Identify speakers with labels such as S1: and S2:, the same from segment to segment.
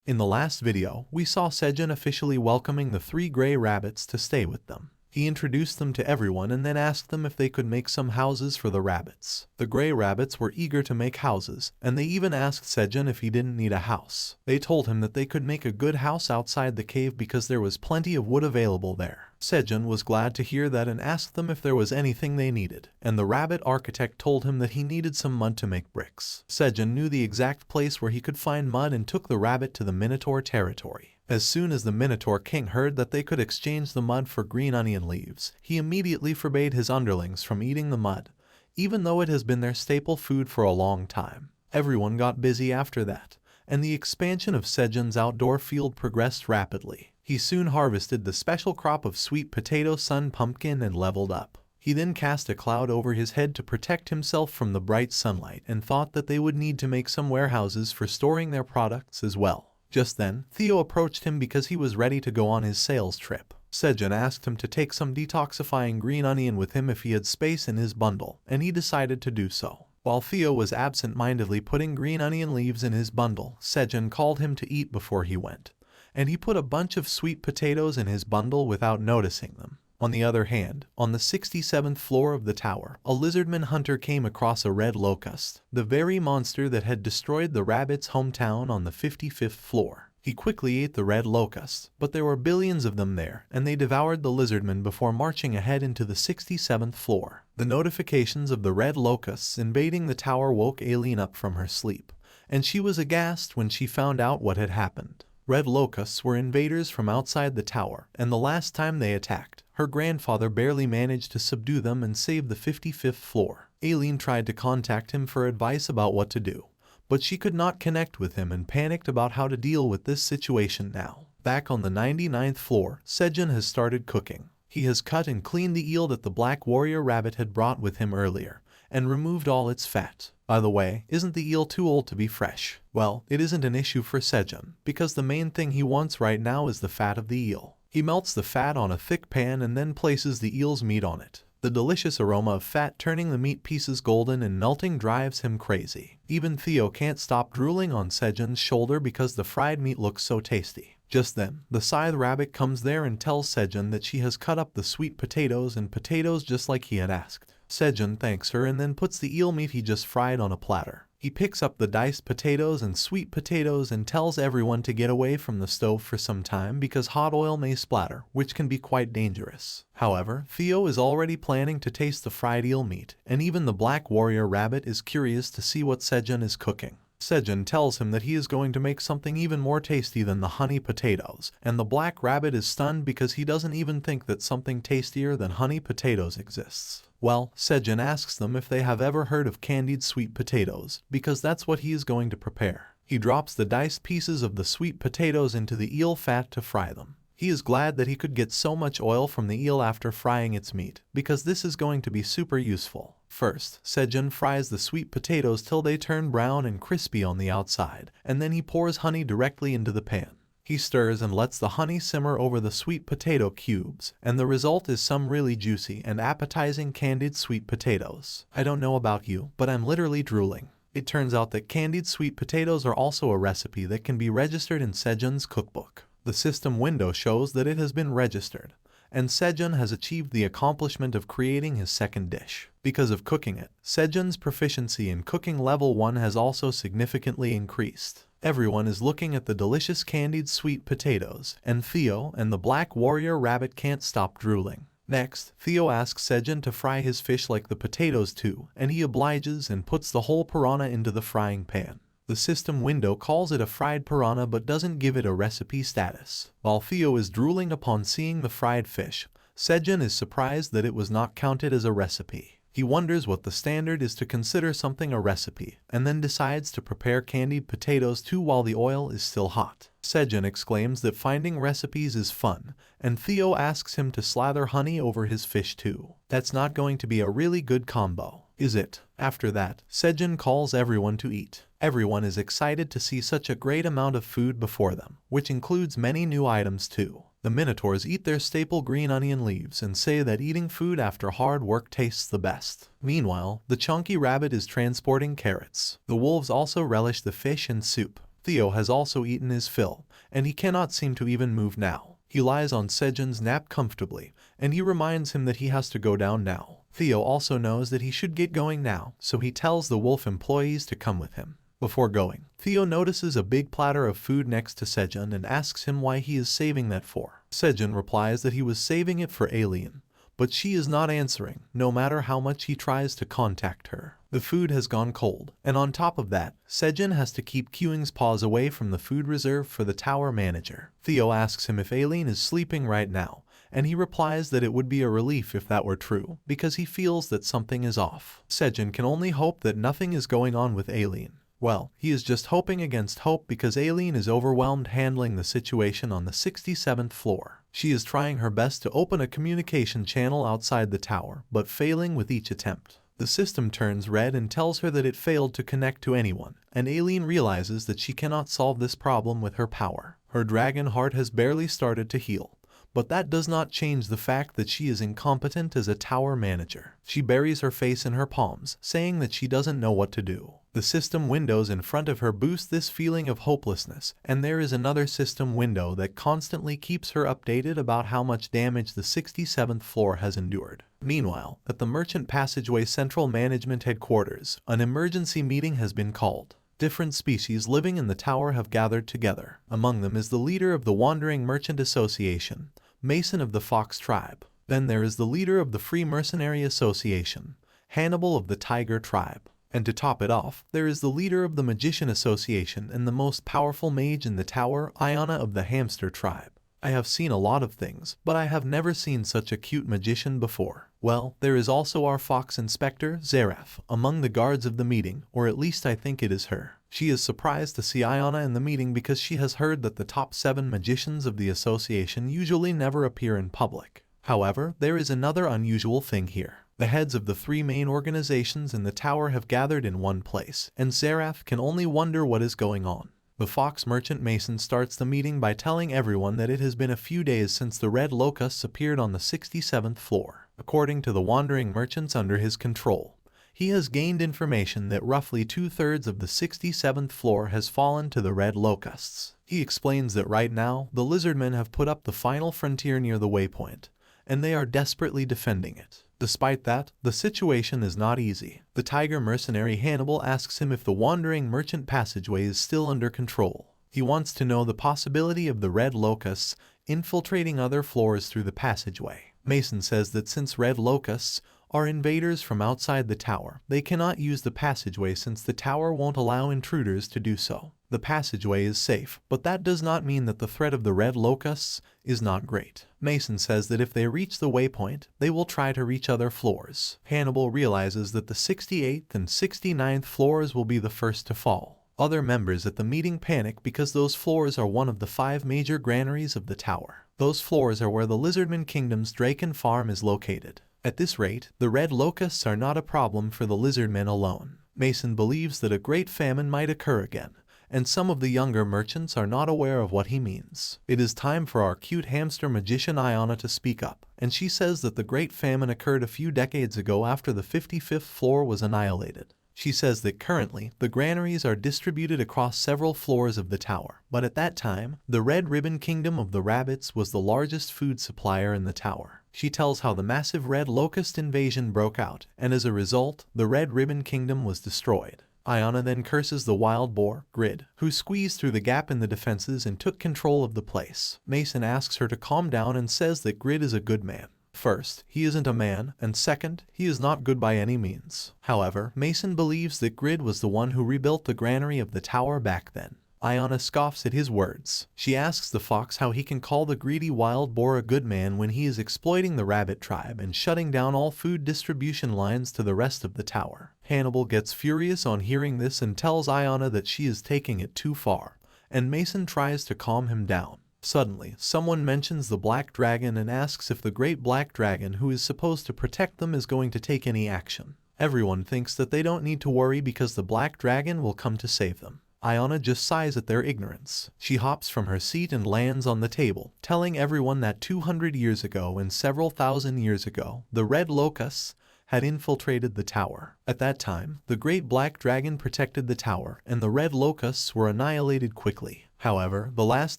S1: In the last video, we saw Sejun officially welcoming the 3 gray rabbits to stay with them. He introduced them to everyone and then asked them if they could make some houses for the rabbits. The gray rabbits were eager to make houses, and they even asked Sejun if he didn't need a house. They told him that they could make a good house outside the cave because there was plenty of wood available there. Sejun was glad to hear that and asked them if there was anything they needed, and the rabbit architect told him that he needed some mud to make bricks. Sejun knew the exact place where he could find mud and took the rabbit to the Minotaur territory. As soon as the Minotaur king heard that they could exchange the mud for green onion leaves, he immediately forbade his underlings from eating the mud, even though it has been their staple food for a long time. Everyone got busy after that, and the expansion of Sejun's outdoor field progressed rapidly. He soon harvested the special crop of sweet potato sun pumpkin and leveled up. He then cast a cloud over his head to protect himself from the bright sunlight and thought that they would need to make some warehouses for storing their products as well. Just then, Theo approached him because he was ready to go on his sales trip. Sejun asked him to take some detoxifying green onion with him if he had space in his bundle, and he decided to do so. While Theo was absent-mindedly putting green onion leaves in his bundle, Sejun called him to eat before he went, and he put a bunch of sweet potatoes in his bundle without noticing them. On the other hand, on the 67th floor of the tower, a lizardman hunter came across a red locust, the very monster that had destroyed the rabbit's hometown on the 55th floor. He quickly ate the red locust, but there were billions of them there, and they devoured the lizardman before marching ahead into the 67th floor. The notifications of the red locusts invading the tower woke Aileen up from her sleep, and she was aghast when she found out what had happened. Red locusts were invaders from outside the tower, and the last time they attacked, her grandfather barely managed to subdue them and save the 55th floor. Aileen tried to contact him for advice about what to do, but she could not connect with him and panicked about how to deal with this situation now. Back on the 99th floor, Sejun has started cooking. He has cut and cleaned the eel that the Black Warrior Rabbit had brought with him earlier, and removed all its fat. By the way, isn't the eel too old to be fresh? Well, it isn't an issue for Sejun, because the main thing he wants right now is the fat of the eel. He melts the fat on a thick pan and then places the eel's meat on it. The delicious aroma of fat turning the meat pieces golden and melting drives him crazy. Even Theo can't stop drooling on Sejun's shoulder because the fried meat looks so tasty. Just then, the scythe rabbit comes there and tells Sejun that she has cut up the sweet potatoes and potatoes just like he had asked. Sejun thanks her and then puts the eel meat he just fried on a platter. He picks up the diced potatoes and sweet potatoes and tells everyone to get away from the stove for some time because hot oil may splatter, which can be quite dangerous. However, Theo is already planning to taste the fried eel meat, and even the Black Warrior Rabbit is curious to see what Sejun is cooking. Sejun tells him that he is going to make something even more tasty than the honey potatoes, and the Black Rabbit is stunned because he doesn't even think that something tastier than honey potatoes exists. Well, Sejun asks them if they have ever heard of candied sweet potatoes, because that's what he is going to prepare. He drops the diced pieces of the sweet potatoes into the eel fat to fry them. He is glad that he could get so much oil from the eel after frying its meat, because this is going to be super useful. First, Sejun fries the sweet potatoes till they turn brown and crispy on the outside, and then he pours honey directly into the pan. He stirs and lets the honey simmer over the sweet potato cubes, and the result is some really juicy and appetizing candied sweet potatoes. I don't know about you, but I'm literally drooling. It turns out that candied sweet potatoes are also a recipe that can be registered in Sejun's cookbook. The system window shows that it has been registered, and Sejun has achieved the accomplishment of creating his second dish. Because of cooking it, Sejun's proficiency in cooking level 1 has also significantly increased. Everyone is looking at the delicious candied sweet potatoes, and Theo and the Black Warrior Rabbit can't stop drooling. Next, Theo asks Sejun to fry his fish like the potatoes too, and he obliges and puts the whole piranha into the frying pan. The system window calls it a fried piranha but doesn't give it a recipe status. While Theo is drooling upon seeing the fried fish, Sejun is surprised that it was not counted as a recipe. He wonders what the standard is to consider something a recipe, and then decides to prepare candied potatoes too while the oil is still hot. Sejun exclaims that finding recipes is fun, and Theo asks him to slather honey over his fish too. That's not going to be a really good combo, is it? After that, Sejun calls everyone to eat. Everyone is excited to see such a great amount of food before them, which includes many new items too. The Minotaurs eat their staple green onion leaves and say that eating food after hard work tastes the best. Meanwhile, the chunky rabbit is transporting carrots. The wolves also relish the fish and soup. Theo has also eaten his fill, and he cannot seem to even move now. He lies on Sejun's nap comfortably, and he reminds him that he has to go down now. Theo also knows that he should get going now, so he tells the wolf employees to come with him. Before going, Theo notices a big platter of food next to Sejun and asks him why he is saving that for. Sejun replies that he was saving it for Alien, but she is not answering, no matter how much he tries to contact her. The food has gone cold, and on top of that, Sejun has to keep Kyung's paws away from the food reserved for the tower manager. Theo asks him if Aileen is sleeping right now, and he replies that it would be a relief if that were true, because he feels that something is off. Sejun can only hope that nothing is going on with Aileen. Well, he is just hoping against hope because Aileen is overwhelmed handling the situation on the 67th floor. She is trying her best to open a communication channel outside the tower, but failing with each attempt. The system turns red and tells her that it failed to connect to anyone, and Aileen realizes that she cannot solve this problem with her power. Her dragon heart has barely started to heal, but that does not change the fact that she is incompetent as a tower manager. She buries her face in her palms, saying that she doesn't know what to do. The system windows in front of her boost this feeling of hopelessness, and there is another system window that constantly keeps her updated about how much damage the 67th floor has endured. Meanwhile, at the Merchant Passageway Central Management Headquarters, an emergency meeting has been called. Different species living in the tower have gathered together. Among them is the leader of the Wandering Merchant Association, Mason of the Fox Tribe. Then there is the leader of the Free Mercenary Association, Hannibal of the Tiger Tribe. And to top it off, there is the leader of the Magician Association and the most powerful mage in the tower, Iona of the Hamster Tribe. I have seen a lot of things, but I have never seen such a cute magician before. Well, there is also our fox inspector, Zareth, among the guards of the meeting, or at least I think it is her. She is surprised to see Iona in the meeting because she has heard that the top 7 magicians of the association usually never appear in public. However, there is another unusual thing here. The heads of the 3 main organizations in the tower have gathered in one place, and Zareth can only wonder what is going on. The Fox Merchant Mason starts the meeting by telling everyone that it has been a few days since the red locusts appeared on the 67th floor. According to the wandering merchants under his control, he has gained information that roughly 2/3 of the 67th floor has fallen to the red locusts. He explains that right now, the lizardmen have put up the final frontier near the waypoint, and they are desperately defending it. Despite that, the situation is not easy. The tiger mercenary Hannibal asks him if the wandering merchant passageway is still under control. He wants to know the possibility of the red locusts infiltrating other floors through the passageway. Mason says that since red locusts are invaders from outside the tower, they cannot use the passageway since the tower won't allow intruders to do so. The passageway is safe, but that does not mean that the threat of the red locusts is not great. Mason says that if they reach the waypoint, they will try to reach other floors. Hannibal realizes that the 68th and 69th floors will be the first to fall. Other members at the meeting panic because those floors are one of the 5 major granaries of the tower. Those floors are where the Lizardman Kingdom's Draken Farm is located. At this rate, the red locusts are not a problem for the lizardmen alone. Mason believes that a great famine might occur again, and some of the younger merchants are not aware of what he means. It is time for our cute hamster magician Iona to speak up, and she says that the Great Famine occurred a few decades ago after the 55th floor was annihilated. She says that currently, the granaries are distributed across several floors of the tower, but at that time, the Red Ribbon Kingdom of the Rabbits was the largest food supplier in the tower. She tells how the massive red locust invasion broke out, and as a result, the Red Ribbon Kingdom was destroyed. Iona then curses the wild boar, Grid, who squeezed through the gap in the defenses and took control of the place. Mason asks her to calm down and says that Grid is a good man. First, he isn't a man, and second, he is not good by any means. However, Mason believes that Grid was the one who rebuilt the granary of the tower back then. Iona scoffs at his words. She asks the fox how he can call the greedy wild boar a good man when he is exploiting the rabbit tribe and shutting down all food distribution lines to the rest of the tower. Hannibal gets furious on hearing this and tells Iona that she is taking it too far, and Mason tries to calm him down. Suddenly, someone mentions the Black Dragon and asks if the Great Black Dragon who is supposed to protect them is going to take any action. Everyone thinks that they don't need to worry because the Black Dragon will come to save them. Iona just sighs at their ignorance. She hops from her seat and lands on the table, telling everyone that 200 years ago and several thousand years ago, the red locusts had infiltrated the tower. At that time, the great black dragon protected the tower, and the red locusts were annihilated quickly. However, the last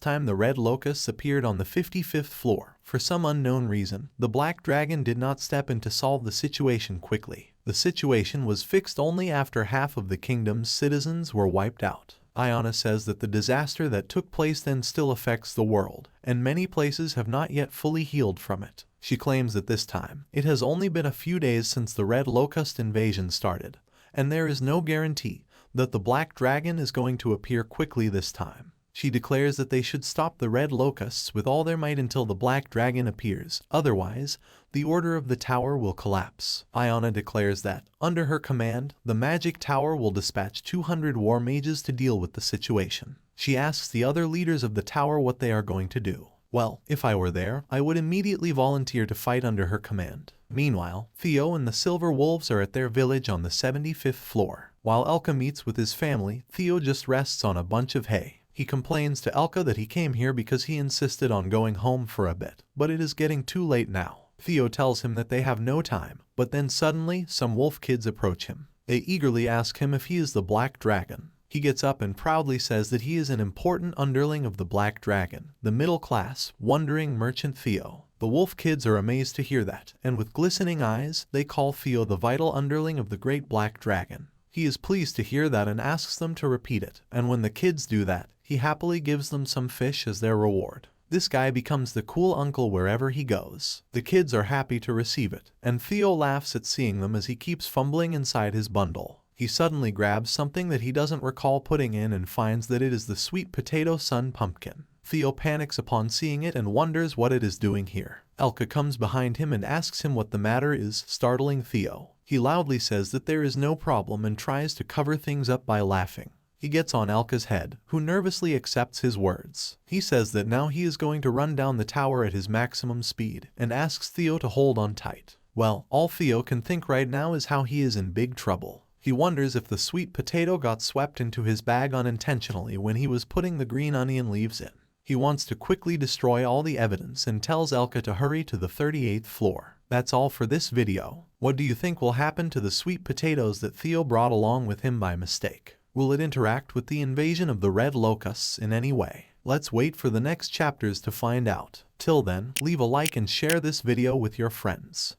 S1: time the red locusts appeared on the 55th floor, for some unknown reason, the black dragon did not step in to solve the situation quickly. The situation was fixed only after half of the kingdom's citizens were wiped out. Ayana says that the disaster that took place then still affects the world, and many places have not yet fully healed from it. She claims that this time, it has only been a few days since the red locust invasion started, and there is no guarantee that the black dragon is going to appear quickly this time. She declares that they should stop the red locusts with all their might until the black dragon appears, otherwise, the order of the tower will collapse. Ayana declares that, under her command, the magic tower will dispatch 200 war mages to deal with the situation. She asks the other leaders of the tower what they are going to do. Well, if I were there, I would immediately volunteer to fight under her command. Meanwhile, Theo and the Silver Wolves are at their village on the 75th floor. While Elka meets with his family, Theo just rests on a bunch of hay. He complains to Elka that he came here because he insisted on going home for a bit, but it is getting too late now. Theo tells him that they have no time, but then suddenly some wolf kids approach him. They eagerly ask him if he is the Black Dragon. He gets up and proudly says that he is an important underling of the Black Dragon, the middle-class, wandering merchant Theo. The wolf kids are amazed to hear that, and with glistening eyes, they call Theo the vital underling of the great Black Dragon. He is pleased to hear that and asks them to repeat it, and when the kids do that, he happily gives them some fish as their reward. This guy becomes the cool uncle wherever he goes. The kids are happy to receive it, and Theo laughs at seeing them as he keeps fumbling inside his bundle. He suddenly grabs something that he doesn't recall putting in and finds that it is the sweet potato sun pumpkin. Theo panics upon seeing it and wonders what it is doing here. Elka comes behind him and asks him what the matter is, startling Theo. He loudly says that there is no problem and tries to cover things up by laughing. He gets on Elka's head, who nervously accepts his words. He says that now he is going to run down the tower at his maximum speed, and asks Theo to hold on tight. Well, all Theo can think right now is how he is in big trouble. He wonders if the sweet potato got swept into his bag unintentionally when he was putting the green onion leaves in. He wants to quickly destroy all the evidence and tells Elka to hurry to the 38th floor. That's all for this video. What do you think will happen to the sweet potatoes that Theo brought along with him by mistake? Will it interact with the invasion of the red locusts in any way? Let's wait for the next chapters to find out. Till then, leave a like and share this video with your friends.